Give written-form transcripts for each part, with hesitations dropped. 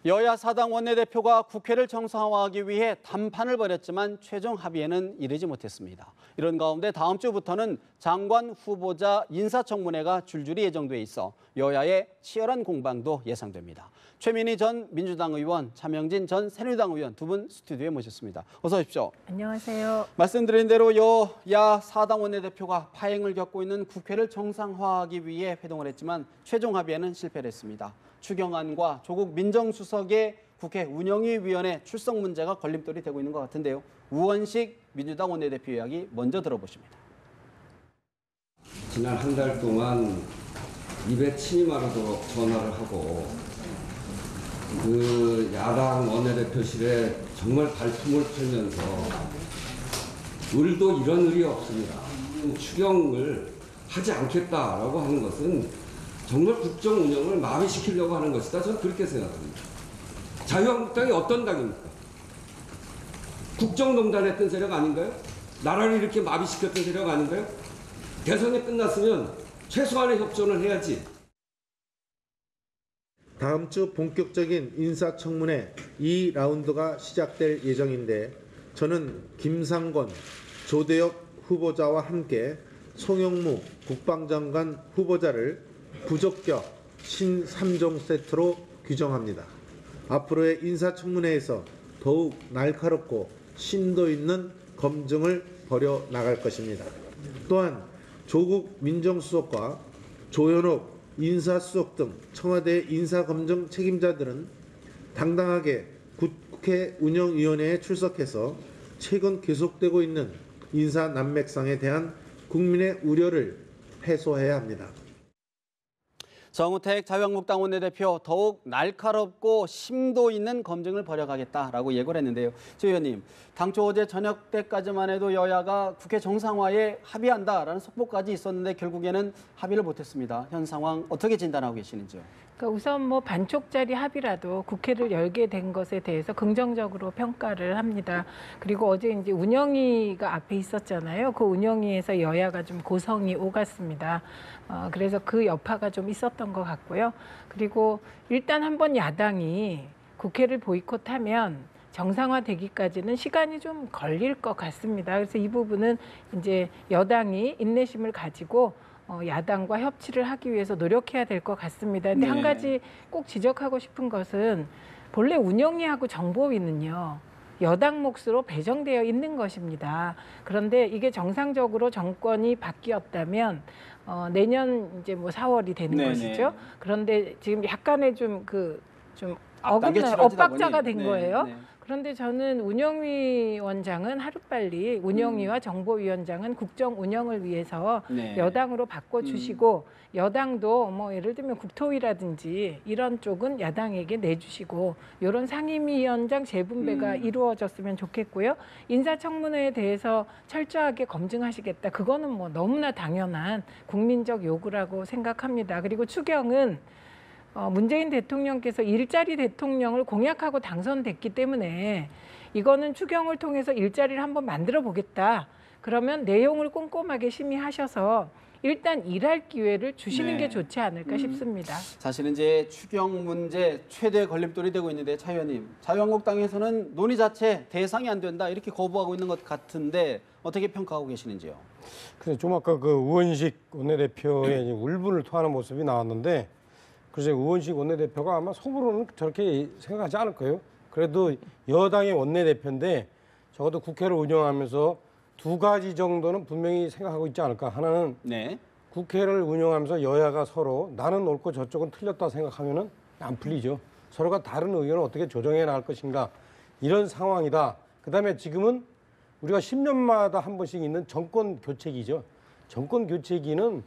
여야 사당 원내대표가 국회를 정상화하기 위해 담판을 벌였지만 최종 합의에는 이르지 못했습니다. 이런 가운데 다음 주부터는 장관 후보자 인사청문회가 줄줄이 예정돼 있어 여야의 치열한 공방도 예상됩니다. 최민희 전 민주당 의원, 차명진 전 새누리당 의원 두 분 스튜디오에 모셨습니다. 어서 오십시오. 안녕하세요. 말씀드린 대로 여야 사당 원내대표가 파행을 겪고 있는 국회를 정상화하기 위해 회동을 했지만 최종 합의에는 실패를 했습니다. 추경안과 조국 민정수석의 국회 운영위원회 출석 문제가 걸림돌이 되고 있는 것 같은데요. 우원식 민주당 원내대표 이야기 먼저 들어보십니다. 지난 한 달 동안 입에 침이 마르도록 전화를 하고 그 야당 원내대표실에 정말 발품을 털면서 을도 이런 을이 없습니다. 추경을 하지 않겠다라고 하는 것은 정말 국정 운영을 마비시키려고 하는 것이다. 저는 그렇게 생각합니다. 자유한국당이 어떤 당입니까? 국정농단했던 세력 아닌가요? 나라를 이렇게 마비시켰던 세력 아닌가요? 대선이 끝났으면 최소한의 협조는 해야지. 다음 주 본격적인 인사청문회 2라운드가 시작될 예정인데 저는 김상곤, 조대엽 후보자와 함께 송영무 국방장관 후보자를 부적격 신3종 세트로 규정합니다. 앞으로의 인사청문회에서 더욱 날카롭고 심도 있는 검증을 벌여 나갈 것입니다. 또한 조국 민정수석과 조현옥 인사수석 등 청와대 인사검증 책임자들은 당당하게 국회 운영위원회에 출석해서 최근 계속되고 있는 인사난맥상에 대한 국민의 우려를 해소해야 합니다. 정우택 자유한국당 원내대표 더욱 날카롭고 심도 있는 검증을 벌여가겠다라고 예고를 했는데요. 조 의원님, 당초 어제 저녁 때까지만 해도 여야가 국회 정상화에 합의한다라는 속보까지 있었는데 결국에는 합의를 못했습니다. 현 상황 어떻게 진단하고 계시는지요? 그러니까 우선 뭐 반쪽짜리 합의라도 국회를 열게 된 것에 대해서 긍정적으로 평가를 합니다. 그리고 어제 이제 운영위가 앞에 있었잖아요. 그 운영위에서 여야가 좀 고성이 오갔습니다. 그래서 그 여파가 좀 있었던 것 같고요. 그리고 일단 한번 야당이 국회를 보이콧하면 정상화되기까지는 시간이 좀 걸릴 것 같습니다. 그래서 이 부분은 이제 여당이 인내심을 가지고 야당과 협치를 하기 위해서 노력해야 될 것 같습니다. 근데 한 가지 꼭 지적하고 싶은 것은 본래 운영위하고 정보위는요. 여당 몫으로 배정되어 있는 것입니다. 그런데 이게 정상적으로 정권이 바뀌었다면 내년 이제 뭐 4월이 되는 것이죠. 그런데 지금 약간의 좀 엇박자가 된 거예요. 그런데 저는 운영위원장은 하루빨리 운영위와 정보위원장은 국정 운영을 위해서 여당으로 바꿔주시고 여당도 뭐 예를 들면 국토위라든지 이런 쪽은 야당에게 내주시고 이런 상임위원장 재분배가 이루어졌으면 좋겠고요. 인사청문회에 대해서 철저하게 검증하시겠다. 그거는 뭐 너무나 당연한 국민적 요구라고 생각합니다. 그리고 추경은 문재인 대통령께서 일자리 대통령을 공약하고 당선됐기 때문에 이거는 추경을 통해서 일자리를 한번 만들어 보겠다. 그러면 내용을 꼼꼼하게 심의하셔서 일단 일할 기회를 주시는 게 좋지 않을까 싶습니다. 사실은 이제 추경 문제 최대 걸림돌이 되고 있는데 차 의원님, 자유한국당에서는 논의 자체 대상이 안 된다 이렇게 거부하고 있는 것 같은데 어떻게 평가하고 계시는지요? 그래서 좀 아까 그 우원식 원내대표의 울분을 토하는 모습이 나왔는데 글쎄 우원식 원내대표가 아마 속으로는 저렇게 생각하지 않을 거예요. 그래도 여당의 원내대표인데 적어도 국회를 운영하면서 두 가지 정도는 분명히 생각하고 있지 않을까. 하나는 국회를 운영하면서 여야가 서로 나는 옳고 저쪽은 틀렸다 생각하면은 안 풀리죠. 서로가 다른 의견을 어떻게 조정해 나갈 것인가. 이런 상황이다. 그다음에 지금은 우리가 10년마다 한 번씩 있는 정권 교체기죠. 정권 교체기는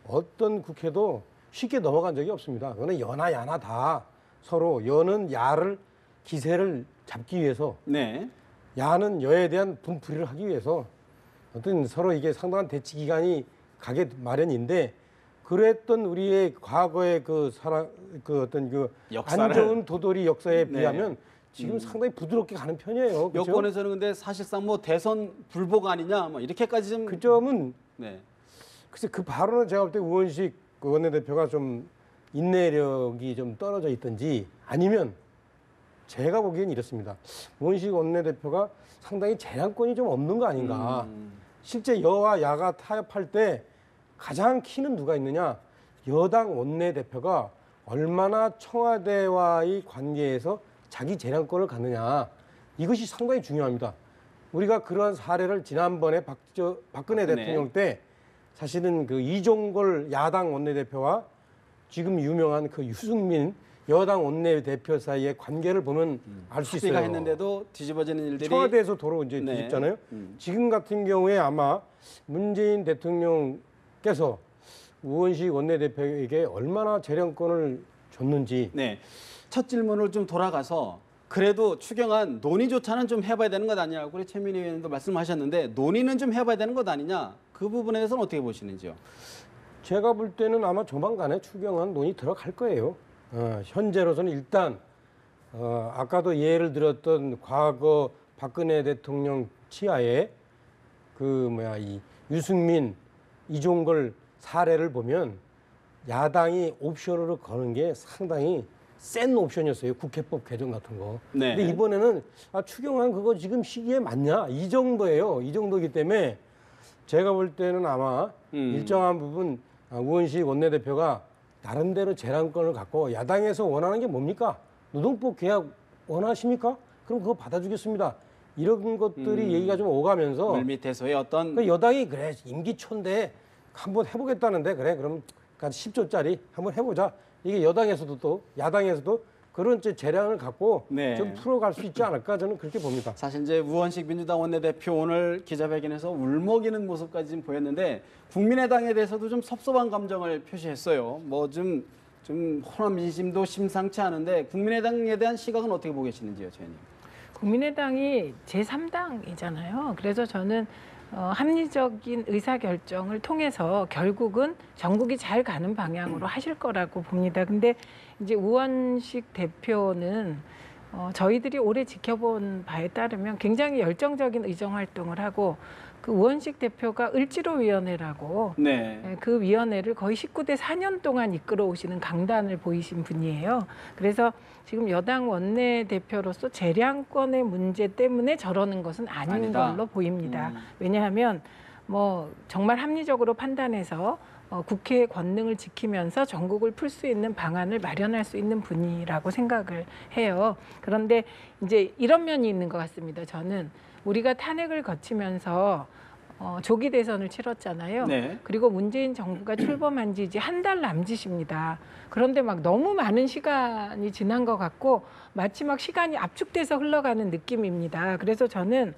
어떤 국회도 쉽게 넘어간 적이 없습니다. 그거는 여나 야나 다 서로 여는 야를 기세를 잡기 위해서 야는 여에 대한 분풀이를 하기 위해서 어떤 서로 이게 상당한 대치 기간이 가게 마련인데 그랬던 우리의 과거의 그 어떤 그 안 좋은 도돌이 역사에 비하면 지금 상당히 부드럽게 가는 편이에요. 그렇죠? 여권에서는 근데 사실상 뭐 대선 불복 아니냐 뭐 이렇게까지 좀 그 점은 글쎄 그 발언은 제가 볼 때 우원식 그 원내대표가 좀 인내력이 좀 떨어져 있든지 아니면 제가 보기엔 이렇습니다. 우원식 원내대표가 상당히 재량권이 좀 없는 거 아닌가. 실제 여와 야가 타협할 때 가장 키는 누가 있느냐? 여당 원내대표가 얼마나 청와대와의 관계에서 자기 재량권을 갖느냐. 이것이 상당히 중요합니다. 우리가 그러한 사례를 지난번에 박근혜 대통령 때 사실은 그 이종걸 야당 원내대표와 지금 유명한 그 유승민 여당 원내대표 사이의 관계를 보면 알 수 있어요. 합의가 했는데도 뒤집어지는 일들이 청와대에서 도로 이제 네. 뒤집잖아요. 지금 같은 경우에 아마 문재인 대통령께서 우원식 원내대표에게 얼마나 재량권을 줬는지. 네. 첫 질문을 좀 돌아가서 그래도 추경안 논의조차는 좀 해봐야 되는 것 아니냐고 우리 최민희 의원님도 말씀하셨는데 논의는 좀 해봐야 되는 것 아니냐 그 부분에 대해서는 어떻게 보시는지요? 제가 볼 때는 아마 조만간에 추경안 논의 들어갈 거예요. 현재로서는 일단 아까도 예를 들었던 과거 박근혜 대통령 치하에 이 유승민, 이종걸 사례를 보면 야당이 옵션으로 거는 게 상당히 센 옵션이었어요. 국회법 개정 같은 거. 네. 근데 이번에는 추경안 그거 지금 시기에 맞냐? 이 정도예요. 이 정도이기 때문에 제가 볼 때는 아마 일정한 부분 우원식 원내대표가 나름대로 재량권을 갖고 야당에서 원하는 게 뭡니까? 노동법 개혁 원하십니까? 그럼 그거 받아주겠습니다. 이런 것들이 얘기가 좀 오가면서 물밑에서의 어떤 그 여당이 그래 임기 초인데 한번 해보겠다는데 그래 그럼 10조짜리 한번 해보자. 이게 여당에서도 또 야당에서도 그런 재량을 갖고 네. 좀 풀어갈 수 있지 않을까 저는 그렇게 봅니다. 사실 이제 우원식 민주당 원내대표 오늘 기자회견에서 울먹이는 모습까지 좀 보였는데 국민의당에 대해서도 좀 섭섭한 감정을 표시했어요. 뭐 좀 호남 민심도 심상치 않은데 국민의당에 대한 시각은 어떻게 보고 계시는지요, 최님? 국민의당이 제3당이잖아요. 그래서 저는 합리적인 의사결정을 통해서 결국은 전국이 잘 가는 방향으로 하실 거라고 봅니다. 근데 이제 우원식 대표는 저희들이 오래 지켜본 바에 따르면 굉장히 열정적인 의정 활동을 하고 그 우원식 대표가 을지로위원회라고 네. 그 위원회를 거의 19대 4년 동안 이끌어 오시는 강단을 보이신 분이에요. 그래서 지금 여당 원내대표로서 재량권의 문제 때문에 저러는 것은 아닌 아니다. 걸로 보입니다. 왜냐하면 뭐 정말 합리적으로 판단해서 국회의 권능을 지키면서 전국을 풀 수 있는 방안을 마련할 수 있는 분이라고 생각을 해요. 그런데 이제 이런 면이 있는 것 같습니다. 저는 우리가 탄핵을 거치면서 조기 대선을 치렀잖아요. 네. 그리고 문재인 정부가 출범한 지 이제 한 달 남짓입니다. 그런데 막 너무 많은 시간이 지난 것 같고 마치 막 시간이 압축돼서 흘러가는 느낌입니다. 그래서 저는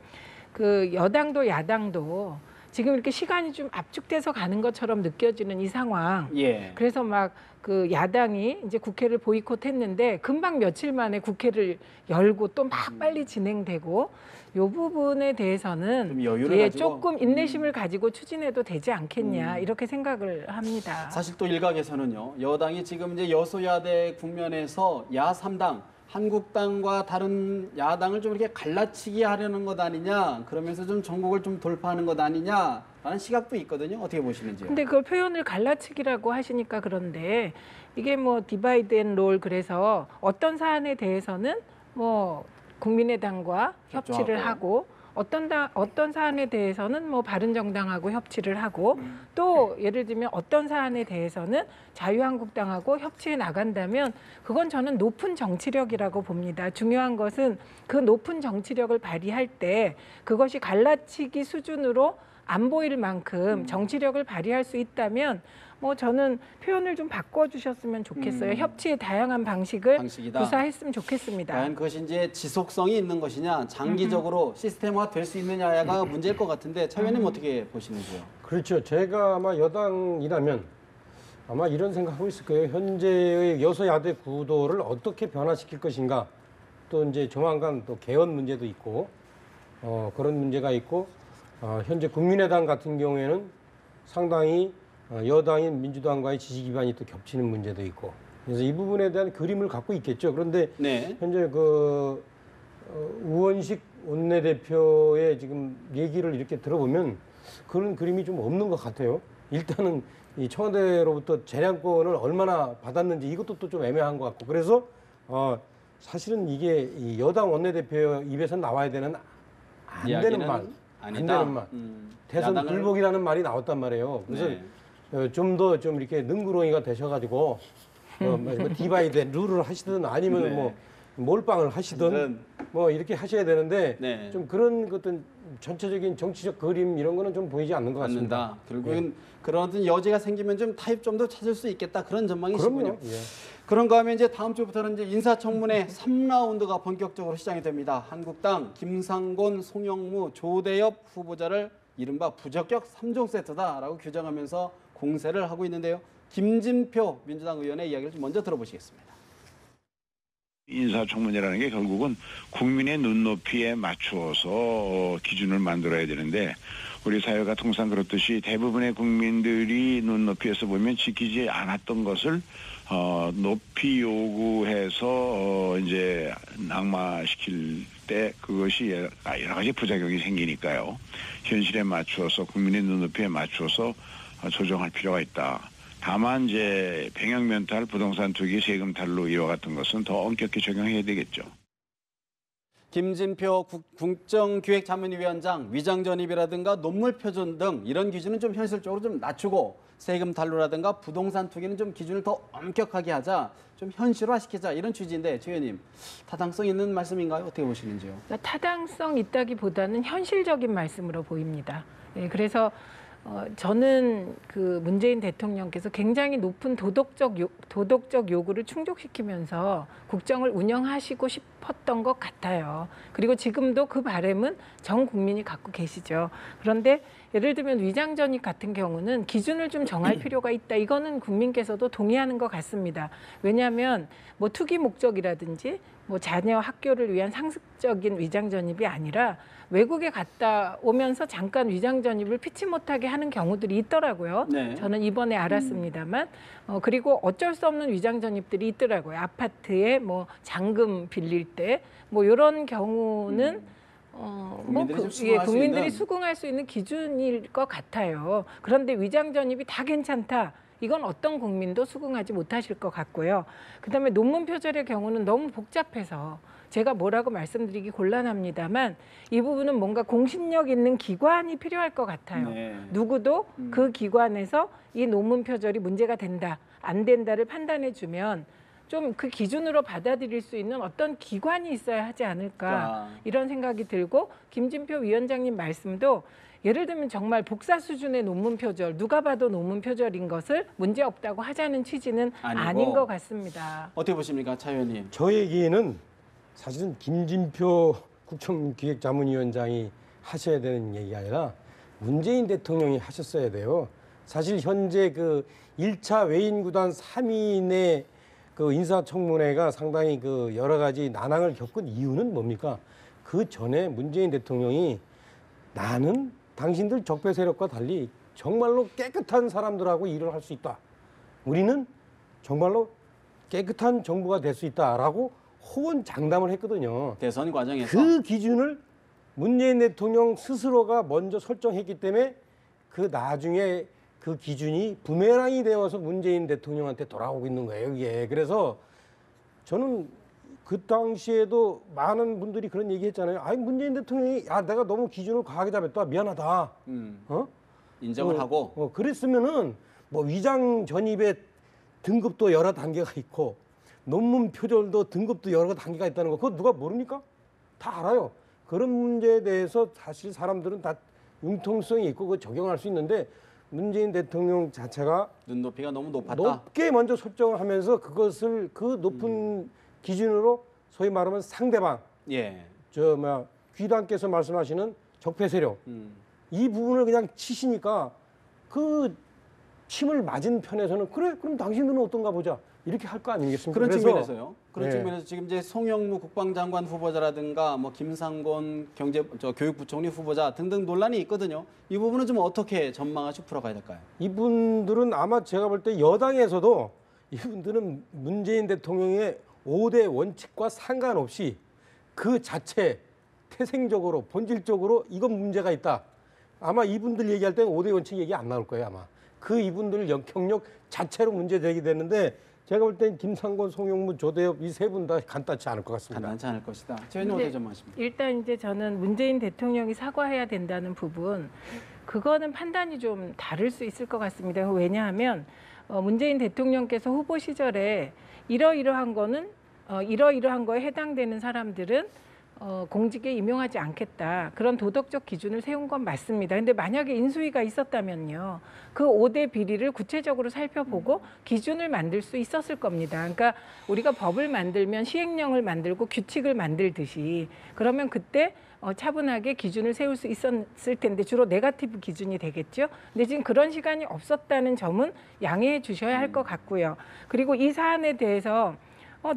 그 여당도 야당도 지금 이렇게 시간이 좀 압축돼서 가는 것처럼 느껴지는 이 상황. 예. 그래서 막 그 야당이 이제 국회를 보이콧했는데 금방 며칠 만에 국회를 열고 또 막 빨리 진행되고 이 부분에 대해서는 좀 여유를 가지고 조금 인내심을 가지고 추진해도 되지 않겠냐 이렇게 생각을 합니다. 사실 또 일각에서는요. 여당이 지금 이제 여소야대 국면에서 야3당 한국당과 다른 야당을 좀 이렇게 갈라치기 하려는 것 아니냐. 그러면서 좀 전국을 좀 돌파하는 것 아니냐라는 시각도 있거든요. 어떻게 보시는지요? 근데 그걸 표현을 갈라치기라고 하시니까 그런데 이게 뭐 디바이드 앤 롤 그래서 어떤 사안에 대해서는 뭐 국민의당과 협치를 하고 어떤 사안에 대해서는 뭐 바른정당하고 협치를 하고 또 예를 들면 어떤 사안에 대해서는 자유한국당하고 협치해 나간다면 그건 저는 높은 정치력이라고 봅니다. 중요한 것은 그 높은 정치력을 발휘할 때 그것이 갈라치기 수준으로 안 보일 만큼 정치력을 발휘할 수 있다면 뭐 저는 표현을 좀 바꿔주셨으면 좋겠어요. 협치의 다양한 방식이다. 구사했으면 좋겠습니다. 과연 그것이 이제 지속성이 있는 것이냐, 장기적으로 시스템화 될 수 있느냐가 문제일 것 같은데 차 의원님 어떻게 보시는지요? 그렇죠. 제가 아마 여당이라면 아마 이런 생각하고 있을 거예요. 현재의 여소야대 구도를 어떻게 변화시킬 것인가. 또 이제 조만간 또 개헌 문제도 있고 그런 문제가 있고 현재 국민의당 같은 경우에는 상당히 여당인 민주당과의 지지 기반이 또 겹치는 문제도 있고 그래서 이 부분에 대한 그림을 갖고 있겠죠. 그런데 네. 현재 우원식 원내대표의 지금 얘기를 이렇게 들어보면 그런 그림이 좀 없는 것 같아요. 일단은 이 청와대로부터 재량권을 얼마나 받았는지 이것도 또 좀 애매한 것 같고 그래서 사실은 이게 이 여당 원내대표 입에서 나와야 되는 안 되는 이야기는 말, 안 아니다. 되는 말. 대선 야당을- 불복이라는 말이 나왔단 말이에요. 그래서 네. 좀 더 좀 이렇게 능구렁이가 되셔가지고 뭐 디바이드 룰을 하시든 아니면 네. 뭐 몰빵을 하시든 뭐 이렇게 하셔야 되는데 네. 좀 그런 어떤 전체적인 정치적 그림 이런 거는 좀 보이지 않는 것 같습니다. 않는다. 결국은 그런 어떤 여지가 생기면 좀 타협점도 찾을 수 있겠다 그런 전망이시군요. 그럼요. 예. 그런가 하면 이제 다음 주부터는 이제 인사청문회 3라운드가 본격적으로 시작이 됩니다. 한국당 김상곤, 송영무, 조대엽 후보자를 이른바 부적격 3종 세트다라고 규정하면서 공세를 하고 있는데요. 김진표 민주당 의원의 이야기를 좀 먼저 들어보시겠습니다. 인사청문회라는 게 결국은 국민의 눈높이에 맞추어서 기준을 만들어야 되는데 우리 사회가 통상 그렇듯이 대부분의 국민들이 눈높이에서 보면 지키지 않았던 것을 높이 요구해서 이제 낙마시킬 때 그것이 여러 가지 부작용이 생기니까요. 현실에 맞추어서 국민의 눈높이에 맞추어서 조정할 필요가 있다. 다만 이제 병역면탈, 부동산 투기, 세금 탈루 이와 같은 것은 더 엄격히 적용해야 되겠죠. 김진표 국정기획자문위원장 위장 전입이라든가 논문 표준 등 이런 기준은 좀 현실적으로 좀 낮추고 세금 탈루라든가 부동산 투기는 좀 기준을 더 엄격하게 하자, 좀 현실화시키자 이런 취지인데 조 의원님 타당성 있는 말씀인가요? 어떻게 보시는지요? 그러니까 타당성 있다기보다는 현실적인 말씀으로 보입니다. 예, 그래서 저는 그 문재인 대통령께서 굉장히 높은 도덕적 요구를 충족시키면서 국정을 운영하시고 싶었던 것 같아요. 그리고 지금도 그 바람은 전 국민이 갖고 계시죠. 그런데 예를 들면 위장 전입 같은 경우는 기준을 좀 정할 필요가 있다. 이거는 국민께서도 동의하는 것 같습니다. 왜냐하면 뭐 투기 목적이라든지 뭐 자녀 학교를 위한 상습적인 위장 전입이 아니라 외국에 갔다 오면서 잠깐 위장 전입을 피치 못하게 하는 경우들이 있더라고요. 네. 저는 이번에 알았습니다만 그리고 어쩔 수 없는 위장 전입들이 있더라고요. 아파트에 뭐 잔금 빌릴 때 뭐 이런 경우는 국민들이 좀 수긍할 수 국민들이 있는. 수긍할 수 있는 기준일 것 같아요. 그런데 위장 전입이 다 괜찮다. 이건 어떤 국민도 수긍하지 못하실 것 같고요. 그다음에 논문 표절의 경우는 너무 복잡해서 제가 뭐라고 말씀드리기 곤란합니다만 이 부분은 뭔가 공신력 있는 기관이 필요할 것 같아요. 네. 누구도 그 기관에서 이 논문 표절이 문제가 된다, 안 된다를 판단해 주면 좀 그 기준으로 받아들일 수 있는 어떤 기관이 있어야 하지 않을까 이런 생각이 들고 김진표 위원장님 말씀도 예를 들면 정말 복사 수준의 논문 표절, 누가 봐도 논문 표절인 것을 문제 없다고 하자는 취지는 아니고. 아닌 것 같습니다. 어떻게 보십니까, 차 의원님? 저 얘기는 사실은 김진표 국정기획자문위원장이 하셔야 되는 얘기가 아니라 문재인 대통령이 하셨어야 돼요. 사실 현재 그 1차 외인구단 3인의 그 인사청문회가 상당히 그 여러 가지 난항을 겪은 이유는 뭡니까? 그 전에 문재인 대통령이 나는 당신들 적폐 세력과 달리 정말로 깨끗한 사람들하고 일을 할 수 있다. 우리는 정말로 깨끗한 정부가 될 수 있다라고 호언장담을 했거든요. 대선 과정에서 그 기준을 문재인 대통령 스스로가 먼저 설정했기 때문에 그 나중에 그 기준이 부메랑이 되어서 문재인 대통령한테 돌아오고 있는 거예요, 이게. 그래서 저는 그 당시에도 많은 분들이 그런 얘기 했잖아요. 아니, 문재인 대통령이 야, 내가 너무 기준을 과하게 잡았다. 미안하다. 인정을 하고 그랬으면은 뭐 위장 전입의 등급도 여러 단계가 있고 논문 표절도 등급도 여러 단계가 있다는 거 그거 누가 모릅니까? 다 알아요. 그런 문제에 대해서 사실 사람들은 다 융통성이 있고 그거 적용할 수 있는데 문재인 대통령 자체가 눈높이가 너무 높았다. 높게 먼저 설정을 하면서 그것을 그 높은 기준으로 소위 말하면 상대방 예. 귀단께서 말씀하시는 적폐 세력 이 부분을 그냥 치시니까 그 침을 맞은 편에서는 그래 그럼 당신들은 어떤가 보자 이렇게 할 거 아니겠습니까? 그런 그래서 측면에서요. 그런 네. 측면에서 지금 이제 송영무 국방장관 후보자라든가 뭐 김상곤 교육부총리 후보자 등등 논란이 있거든요. 이 부분은 좀 어떻게 전망하시고 풀어가야 될까요? 이분들은 아마 제가 볼 때 여당에서도 이분들은 문재인 대통령의 5대 원칙과 상관없이 그 자체 태생적으로 본질적으로 이건 문제가 있다. 아마 이분들 얘기할 때는 5대 원칙 얘기 안 나올 거예요, 아마. 그 이분들 경력 자체로 문제 제기되는데 제가 볼 땐 김상곤, 송영무, 조대엽 이 세 분 다 간단치 않을 것 같습니다. 간단치 않을 것이다. 최 의원님 어떻게 전망하십니까? 일단 이제 저는 문재인 대통령이 사과해야 된다는 부분, 그거는 판단이 좀 다를 수 있을 것 같습니다. 왜냐하면 문재인 대통령께서 후보 시절에 이러이러한 거에 해당되는 사람들은 공직에 임용하지 않겠다. 그런 도덕적 기준을 세운 건 맞습니다. 근데 만약에 인수위가 있었다면요. 그 5대 비리를 구체적으로 살펴보고 기준을 만들 수 있었을 겁니다. 그러니까 우리가 법을 만들면 시행령을 만들고 규칙을 만들듯이 그러면 그때 차분하게 기준을 세울 수 있었을 텐데 주로 네거티브 기준이 되겠죠. 근데 지금 그런 시간이 없었다는 점은 양해해 주셔야 할 것 같고요. 그리고 이 사안에 대해서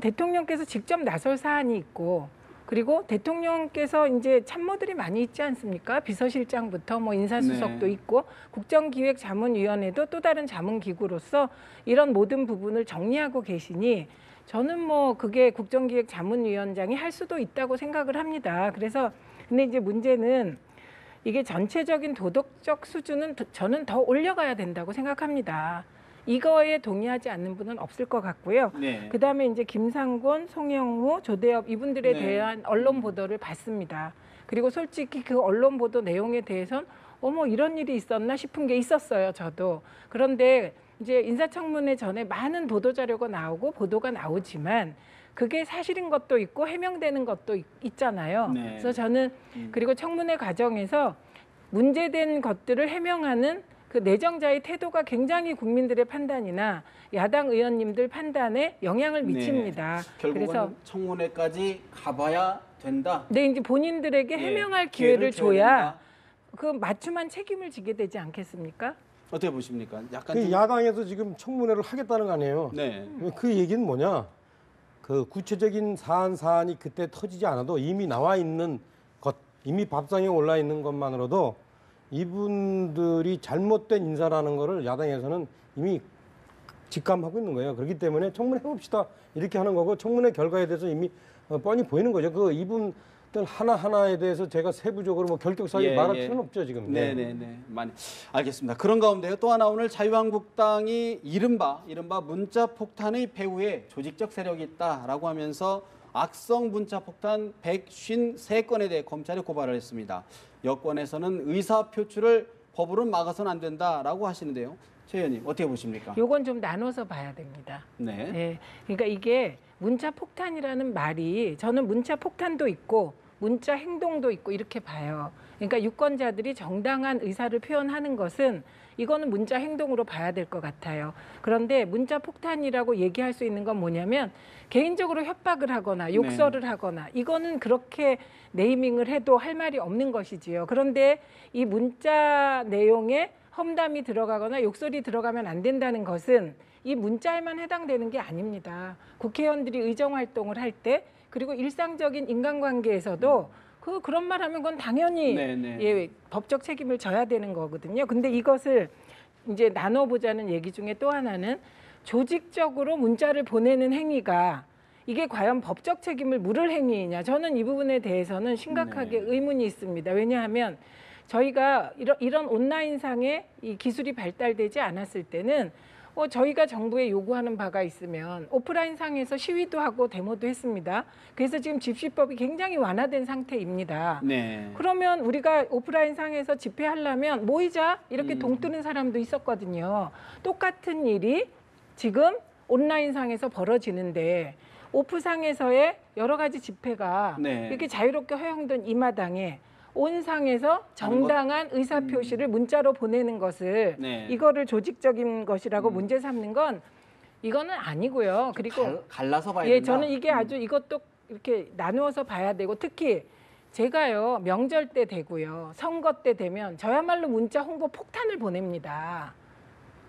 대통령께서 직접 나설 사안이 있고 그리고 대통령께서 이제 참모들이 많이 있지 않습니까? 비서실장부터 뭐 인사수석도 네. 있고 국정기획자문위원회도 또 다른 자문기구로서 이런 모든 부분을 정리하고 계시니 저는 뭐 그게 국정기획자문위원장이 할 수도 있다고 생각을 합니다. 그래서 근데 이제 문제는 이게 전체적인 도덕적 수준은 저는 더 올려가야 된다고 생각합니다. 이거에 동의하지 않는 분은 없을 것 같고요. 네. 그다음에 이제 김상곤, 송영무, 조대엽 이분들에 네. 대한 언론 보도를 봤습니다. 그리고 솔직히 그 언론 보도 내용에 대해서는 어머 이런 일이 있었나 싶은 게 있었어요. 저도. 그런데 이제 인사청문회 전에 많은 보도 자료가 나오고 보도가 나오지만 그게 사실인 것도 있고 해명되는 것도 있잖아요. 네. 그래서 저는 그리고 청문회 과정에서 문제된 것들을 해명하는 그 내정자의 태도가 굉장히 국민들의 판단이나 야당 의원님들 판단에 영향을 미칩니다. 결국은 그래서 청문회까지 가봐야 된다. 네, 이제 본인들에게 예, 해명할 기회를 줘야 된다. 그 맞춤한 책임을 지게 되지 않겠습니까? 어떻게 보십니까? 약간 그 좀- 야당에서 지금 청문회를 하겠다는 거 아니에요? 네. 그 얘기는 뭐냐? 그 구체적인 사안이 그때 터지지 않아도 이미 나와 있는 것, 이미 밥상에 올라 있는 것만으로도 이분들이 잘못된 인사라는 거를 야당에서는 이미 직감하고 있는 거예요. 그렇기 때문에 청문회 해봅시다 이렇게 하는 거고 청문회 결과에 대해서 이미 뻔히 보이는 거죠. 그 이분들 하나하나에 대해서 제가 세부적으로 뭐 결격사항이 말할 필요는 없죠 지금. 네네네. 많이 알겠습니다. 그런 가운데요. 또 하나 오늘 자유한국당이 이른바 문자 폭탄의 배후에 조직적 세력이 있다라고 하면서 악성 문자 폭탄 153건에 대해 검찰에 고발을 했습니다. 여권에서는 의사 표출을 법으로 막아서는 안 된다라고 하시는데요. 최 의원님 어떻게 보십니까? 요건 좀 나눠서 봐야 됩니다. 네. 네, 그러니까 이게 문자 폭탄이라는 말이 저는 문자 폭탄도 있고 문자 행동도 있고 이렇게 봐요. 그러니까 유권자들이 정당한 의사를 표현하는 것은 이거는 문자 행동으로 봐야 될 것 같아요. 그런데 문자 폭탄이라고 얘기할 수 있는 건 뭐냐면 개인적으로 협박을 하거나 욕설을 하거나 이거는 그렇게 네이밍을 해도 할 말이 없는 것이지요. 그런데 이 문자 내용에 험담이 들어가거나 욕설이 들어가면 안 된다는 것은 이 문자에만 해당되는 게 아닙니다. 국회의원들이 의정활동을 할 때 그리고 일상적인 인간관계에서도 그런 말 하면 그건 당연히 예, 법적 책임을 져야 되는 거거든요. 근데 이것을 이제 나눠보자는 얘기 중에 또 하나는 조직적으로 문자를 보내는 행위가 이게 과연 법적 책임을 물을 행위이냐. 저는 이 부분에 대해서는 심각하게 의문이 있습니다. 왜냐하면 저희가 이런 온라인상의 이 기술이 발달되지 않았을 때는 저희가 정부에 요구하는 바가 있으면 오프라인상에서 시위도 하고 데모도 했습니다. 그래서 지금 집시법이 굉장히 완화된 상태입니다. 네. 그러면 우리가 오프라인상에서 집회하려면 모이자 이렇게 동뜨는 사람도 있었거든요. 똑같은 일이 지금 온라인상에서 벌어지는데 오프상에서의 여러 가지 집회가 이렇게 자유롭게 허용된 이 마당에 온상에서 정당한 의사표시를 문자로 보내는 것을 이거를 조직적인 것이라고 문제 삼는 건 이거는 아니고요. 그리고 갈라서 봐야 예, 된다. 저는 이게 아주 이것도 이렇게 나누어서 봐야 되고 특히 제가요 명절 때 되고요 선거 때 되면 저야말로 문자 홍보 폭탄을 보냅니다.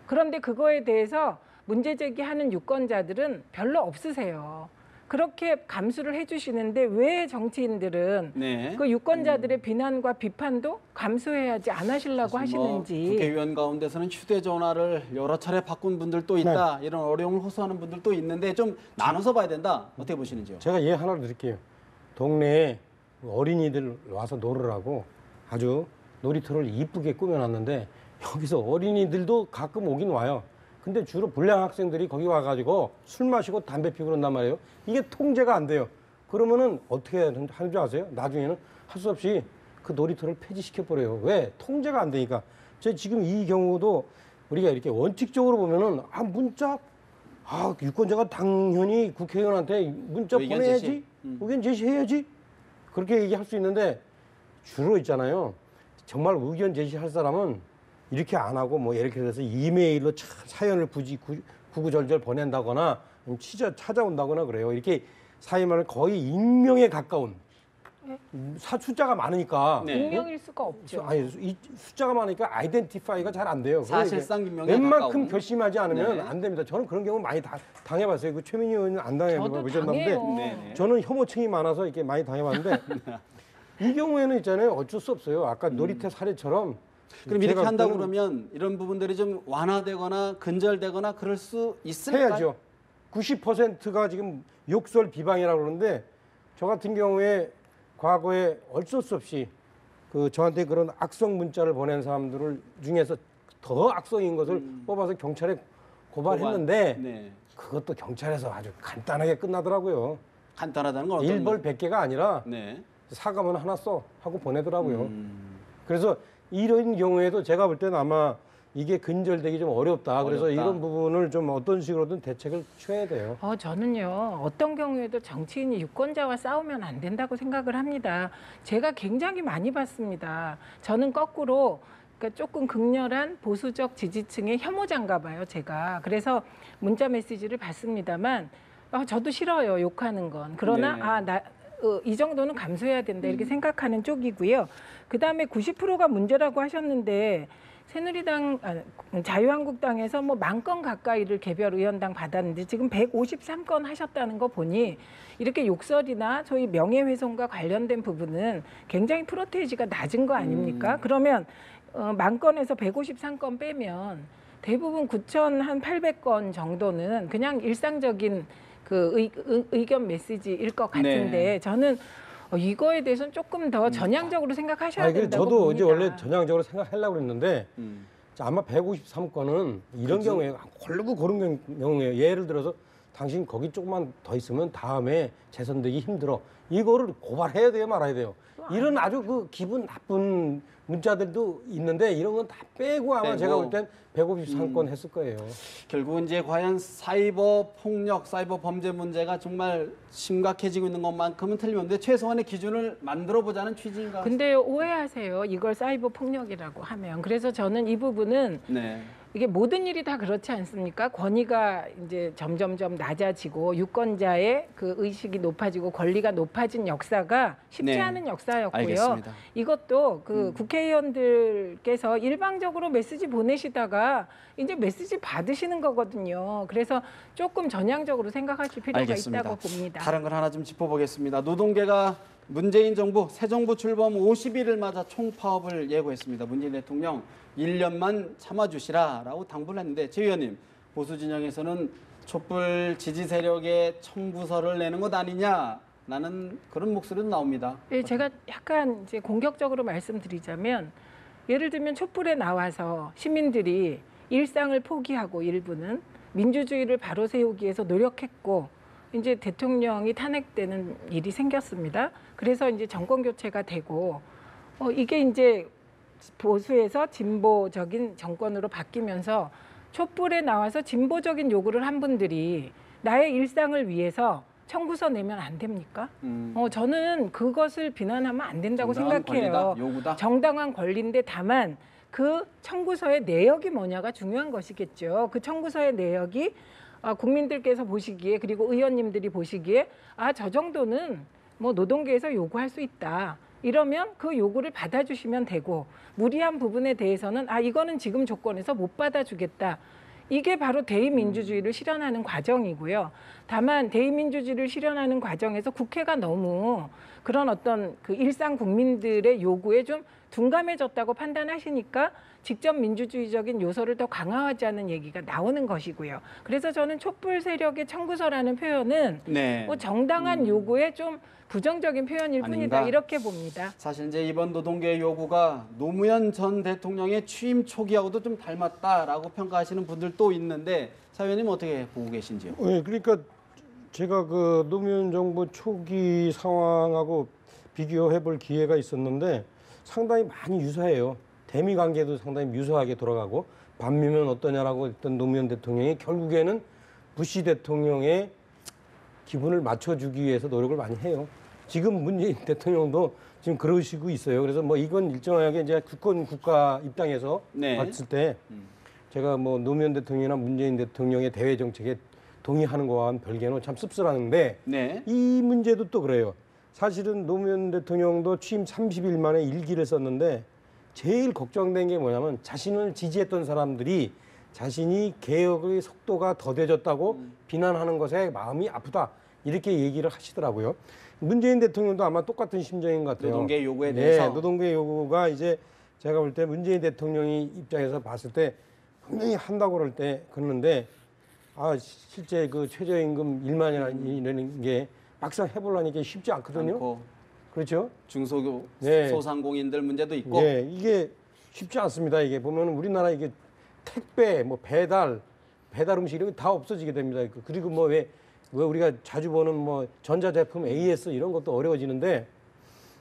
그런데 그거에 대해서 문제 제기하는 유권자들은 별로 없으세요. 그렇게 감수를 해주시는데 왜 정치인들은 그 유권자들의 비난과 비판도 감수해야지 안 하시려고 하시는지. 국회의원 가운데서는 휴대전화를 여러 차례 바꾼 분들도 있다. 이런 어려움을 호소하는 분들도 있는데 좀 나눠서 봐야 된다. 어떻게 보시는지요? 제가 예 하나 드릴게요. 동네에 어린이들 와서 놀으라고 아주 놀이터를 이쁘게 꾸며놨는데 여기서 어린이들도 가끔 오긴 와요. 근데 주로 불량 학생들이 거기 와가지고 술 마시고 담배 피우고 그런단 말이에요. 이게 통제가 안 돼요. 그러면은 어떻게 하는 줄 아세요? 나중에는 할 수 없이 그 놀이터를 폐지시켜버려요. 왜? 통제가 안 되니까. 제 지금 이 경우도 우리가 이렇게 원칙적으로 보면은 문자 유권자가 당연히 국회의원한테 문자 의견 보내야지, 제시. 의견 제시해야지 그렇게 얘기할 수 있는데 주로 있잖아요. 정말 의견 제시할 사람은 이렇게 안 하고 뭐 예를 들어서 이메일로 사연을 구구절절 보낸다거나 찾아온다거나 그래요. 이렇게 사회 말을 거의 익명에 가까운 숫자가 많으니까 네. 익명일 수가 없죠. 아니 이 숫자가 많으니까 아이덴티파이가 잘 안 돼요. 사실상 그러니까 익명에 웬만큼 가까운. 결심하지 않으면 네. 안 됩니다. 저는 그런 경우 많이 당해봤어요. 그 최민희 의원은 안 저도 당해보셨는데 당해요. 네. 저는 혐오층이 많아서 이렇게 많이 당해봤는데 이 경우에는 있잖아요. 어쩔 수 없어요. 아까 놀이터 사례처럼 그럼 이렇게 제가 한다고 그때는 그러면 이런 부분들이 좀 완화되거나 근절되거나 그럴 수 있을까요? 해야죠. 90%가 지금 욕설 비방이라고 그러는데 저 같은 경우에 과거에 어쩔 수 없이 그 저한테 그런 악성 문자를 보낸 사람들을 중에서 더 악성인 것을 뽑아서 경찰에 고발했는데 네. 그것도 경찰에서 아주 간단하게 끝나더라고요. 간단하다는 건 어떤 일벌 100개가 아니라 네. 사과문 하나 써 하고 보내더라고요. 음. 그래서 이런 경우에도 제가 볼 때는 아마 이게 근절되기 좀 어렵다. 그래서 어렵다. 이런 부분을 좀 어떤 식으로든 대책을 취해야 돼요. 저는요, 어떤 경우에도 정치인이 유권자와 싸우면 안 된다고 생각을 합니다. 제가 굉장히 많이 봤습니다. 저는 거꾸로 그러니까 조금 극렬한 보수적 지지층의 혐오자인가 봐요, 제가. 그래서 문자 메시지를 받습니다만 저도 싫어요, 욕하는 건. 그러나 네. 이 정도는 감수해야 된다 이렇게 생각하는 쪽이고요. 그다음에 90%가 문제라고 하셨는데 새누리당, 자유한국당에서 뭐 10,000건 가까이를 개별 의원당 받았는데 지금 153건 하셨다는 거 보니 이렇게 욕설이나 저희 명예훼손과 관련된 부분은 굉장히 프로테이지가 낮은 거 아닙니까? 그러면 10,000건에서 153건 빼면 대부분 9,800건 정도는 그냥 일상적인 그 의견 메시지일 것 같은데 네. 저는 이거에 대해서는 조금 더 전향적으로 생각하셔야 아니, 된다고 저도 봅니다. 이제 원래 전향적으로 생각하려고 그랬는데 아마 153건은 이런 그죠? 경우에 걸르고 그런 경우에 예를 들어서 당신 거기 조금만 더 있으면 다음에 재선되기 힘들어. 이거를 고발해야 돼요, 말아야 돼요. 이런 아주 그 기분 나쁜 문자들도 있는데 이런 건 다 빼고 아마 빼고. 제가 볼 땐 153건 했을 거예요. 결국은 이제 과연 사이버 폭력, 사이버 범죄 문제가 정말 심각해지고 있는 것만큼은 틀림없는데 최소한의 기준을 만들어 보자는 취지인가? 근데 오해하세요. 이걸 사이버 폭력이라고 하면. 그래서 저는 이 부분은 네. 이게 모든 일이 다 그렇지 않습니까? 권위가 이제 점점점 낮아지고 유권자의 그 의식이 높아지고 권리가 높아진 역사가 쉽지 네. 않은 역사였고요. 알겠습니다. 이것도 그 국회의원들께서 일방적으로 메시지 보내시다가 이제 메시지 받으시는 거거든요. 그래서 조금 전향적으로 생각하실 필요가 알겠습니다. 있다고 봅니다. 다른 걸 하나 좀 짚어보겠습니다. 노동계가 문재인 정부 새 정부 출범 50일을 맞아 총파업을 예고했습니다. 문재인 대통령 1년만 참아주시라라고 당부를 했는데 제 의원님 보수 진영에서는 촛불 지지 세력에 청구서를 내는 것 아니냐라는 그런 목소리도 나옵니다. 예, 제가 약간 이제 공격적으로 말씀드리자면 예를 들면 촛불에 나와서 시민들이 일상을 포기하고 일부는 민주주의를 바로 세우기 위해서 노력했고 이제 대통령이 탄핵되는 일이 생겼습니다. 그래서 이제 정권 교체가 되고 이게 이제 보수에서 진보적인 정권으로 바뀌면서 촛불에 나와서 진보적인 요구를 한 분들이 나의 일상을 위해서 청구서 내면 안 됩니까? 저는 그것을 비난하면 안 된다고 정당한 생각해요. 권리다, 요구다. 정당한 권리인데 다만 그 청구서의 내역이 뭐냐가 중요한 것이겠죠. 그 청구서의 내역이 국민들께서 보시기에 그리고 의원님들이 보시기에 저 정도는 뭐 노동계에서 요구할 수 있다. 이러면 그 요구를 받아주시면 되고 무리한 부분에 대해서는 이거는 지금 조건에서 못 받아주겠다. 이게 바로 대의민주주의를 실현하는 과정이고요. 다만 대의민주주의를 실현하는 과정에서 국회가 너무 그런 어떤 그 일상 국민들의 요구에 좀 둔감해졌다고 판단하시니까 직접 민주주의적인 요소를 더 강화하자는 얘기가 나오는 것이고요. 그래서 저는 촛불 세력의 청구서라는 표현은 네. 뭐 정당한 요구에 좀 부정적인 표현일 뿐이다 아닌가? 이렇게 봅니다. 사실 이제 이번 노동계의 요구가 노무현 전 대통령의 취임 초기하고도 좀 닮았다라고 평가하시는 분들도 있는데 사위원님 어떻게 보고 계신지요? 네, 그러니까 제가 그 노무현 정부 초기 상황하고 비교해 볼 기회가 있었는데 상당히 많이 유사해요. 대미 관계도 상당히 유사하게 돌아가고 반미면 어떠냐라고 했던 노무현 대통령이 결국에는 부시 대통령의 기분을 맞춰주기 위해서 노력을 많이 해요. 지금 문재인 대통령도 지금 그러시고 있어요. 그래서 뭐 이건 일정하게 이제 주권 국가 입장에서 네. 봤을 때 제가 뭐 노무현 대통령이나 문재인 대통령의 대외 정책에 동의하는 거와는 별개로 참 씁쓸한데 네. 이 문제도 또 그래요. 사실은 노무현 대통령도 취임 30일 만에 일기를 썼는데 제일 걱정된 게 뭐냐면 자신을 지지했던 사람들이 자신이 개혁의 속도가 더뎌졌다고 비난하는 것에 마음이 아프다 이렇게 얘기를 하시더라고요. 문재인 대통령도 아마 똑같은 심정인 것 같아요. 노동계 요구에 대해서. 네, 노동계 요구가 이제 제가 볼 때 문재인 대통령이 입장에서 봤을 때 분명히 한다고 그럴 때 그러는데 아 실제 그 최저임금 1만이라는 게 막상 해보려니까 쉽지 않거든요. 않고 그렇죠? 중소소상공인들 문제도 있고. 네, 이게 쉽지 않습니다. 이게 보면 우리나라 이게 택배, 뭐 배달 음식 이런 게 다 없어지게 됩니다. 그리고 뭐 왜 우리가 자주 보는 뭐 전자제품 AS 이런 것도 어려워지는데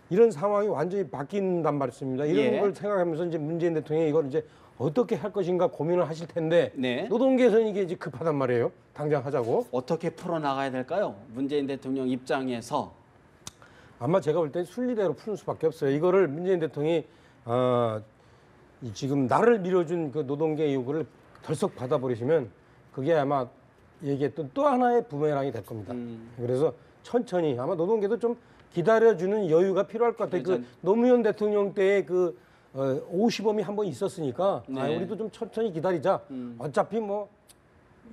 이런 상황이 완전히 바뀐단 말씀입니다. 이런 예. 걸 생각하면서 이제 문재인 대통령이 이걸 이제 어떻게 할 것인가 고민을 하실 텐데 네. 노동계에서는 이게 이제 급하단 말이에요. 당장 하자고. 어떻게 풀어나가야 될까요? 문재인 대통령 입장에서. 아마 제가 볼 때 순리대로 푸는 수밖에 없어요. 이거를 문재인 대통령이 지금 나를 밀어준 그 노동계 요구를 덜썩 받아버리시면 그게 아마 얘기했던 또 하나의 부메랑이 될 겁니다. 그래서 천천히 아마 노동계도 좀 기다려주는 여유가 필요할 것 같아요. 그 노무현 대통령 때의 그 50엄이 한 번 있었으니까 네. 우리도 좀 천천히 기다리자. 어차피 뭐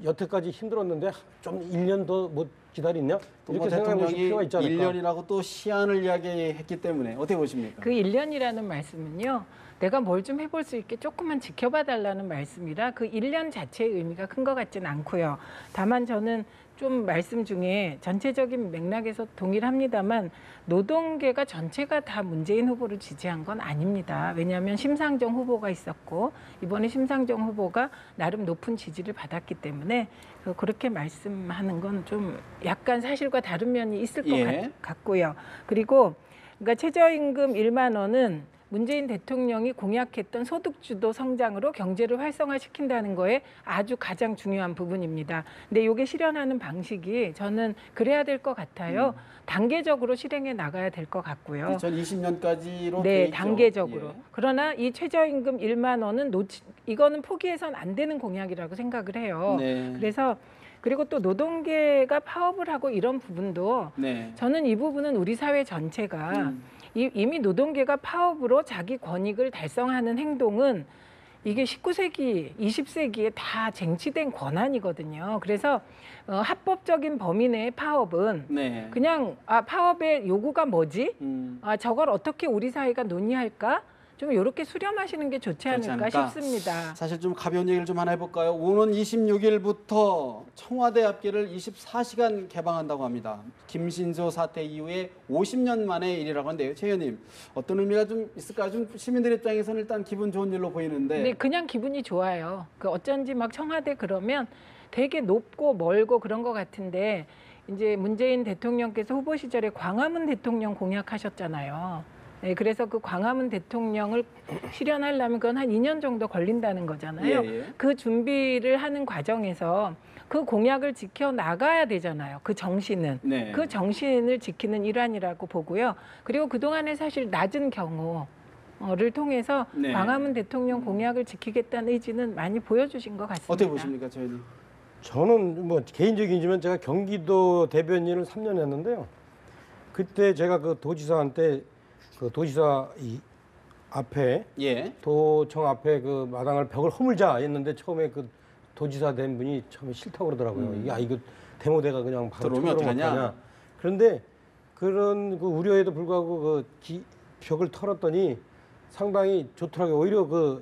여태까지 힘들었는데 좀 1년 더 뭐 기다리냐? 이렇게 생각해 보실 필요가 있지 않을까. 1년이라고 또 시한을 이야기했기 때문에 어떻게 보십니까? 그 1년이라는 말씀은요. 내가 뭘 좀 해볼 수 있게 조금만 지켜봐 달라는 말씀이라 그 1년 자체의 의미가 큰 것 같지는 않고요. 다만 저는 좀 말씀 중에 전체적인 맥락에서 동의를 합니다만 노동계가 전체가 다 문재인 후보를 지지한 건 아닙니다. 왜냐하면 심상정 후보가 있었고 이번에 심상정 후보가 나름 높은 지지를 받았기 때문에 그렇게 말씀하는 건 좀 약간 사실과 다른 면이 있을 것 같고요. 그리고 그러니까 최저임금 1만 원은 문재인 대통령이 공약했던 소득주도 성장으로 경제를 활성화시킨다는 거에 아주 가장 중요한 부분입니다. 근데 이게 실현하는 방식이 저는 그래야 될 것 같아요. 단계적으로 실행해 나가야 될 것 같고요. 2020년까지로 네, 단계적으로. 그러나 이 최저임금 1만 원은 이거는 포기해서는 안 되는 공약이라고 생각을 해요. 네. 그래서 그리고 또 노동계가 파업을 하고 이런 부분도 네. 저는 이 부분은 우리 사회 전체가 이미 노동계가 파업으로 자기 권익을 달성하는 행동은 이게 19세기, 20세기에 다 쟁취된 권한이거든요. 그래서 합법적인 범위 내의 파업은 네. 그냥 파업의 요구가 뭐지? 저걸 어떻게 우리 사회가 논의할까? 좀 이렇게 수렴하시는 게 좋지 않을까 싶습니다. 사실 좀 가벼운 얘기를 좀 하나 해볼까요? 오는 26일부터 청와대 앞길을 24시간 개방한다고 합니다. 김신조 사태 이후에 50년 만의 일이라고 하는데요. 최 의원님, 어떤 의미가 좀 있을까요? 좀 시민들 입장에서는 일단 기분 좋은 일로 보이는데. 네, 그냥 기분이 좋아요. 어쩐지 막 청와대 그러면 되게 높고 멀고 그런 것 같은데 이제 문재인 대통령께서 후보 시절에 광화문 대통령 공약하셨잖아요. 네, 그래서 그 광화문 대통령을 실현하려면 그건 한 2년 정도 걸린다는 거잖아요. 예. 그 준비를 하는 과정에서 그 공약을 지켜 나가야 되잖아요. 그 정신은. 네. 그 정신을 지키는 일환이라고 보고요. 그리고 그동안에 사실 낮은 경호를 통해서 네. 광화문 대통령 공약을 지키겠다는 의지는 많이 보여주신 것 같습니다. 어떻게 보십니까, 최 의원님? 저는 뭐 개인적이지만 제가 경기도 대변인을 3년 했는데요. 그때 제가 그 도지사한테 그 도지사 이 앞에 예. 도청 앞에 그 마당을 벽을 허물자 했는데 처음에 그 도지사 된 분이 처음에 싫다고 그러더라고요. 이거 대모대가 그냥 바로 들어오면 쳐들어올 어떡하냐? 거냐. 그런데 그런 그 우려에도 불구하고 벽을 털었더니 상당히 좋더라고요. 오히려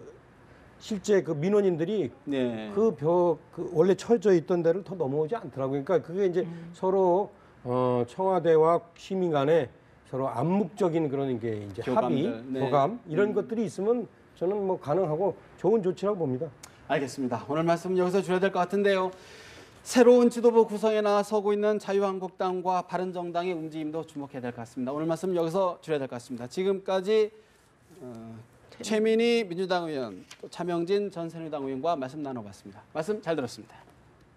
실제 그 민원인들이 네. 그 원래 쳐져 있던 데를 더 넘어오지 않더라고요. 그러니까 그게 이제 서로 청와대와 시민 간에 서로 암묵적인 그런 게 이제 합의, 교감들, 네. 교감 이런 것들이 있으면 저는 뭐 가능하고 좋은 조치라고 봅니다. 알겠습니다. 오늘 말씀 여기서 줄여야 될 것 같은데요. 새로운 지도부 구성에 나서고 있는 자유한국당과 바른정당의 움직임도 주목해야 될 것 같습니다. 오늘 말씀 여기서 줄여야 될 것 같습니다. 지금까지 최민희 민주당 의원, 또 차명진 전 새누리당 의원과 말씀 나눠봤습니다. 말씀 잘 들었습니다.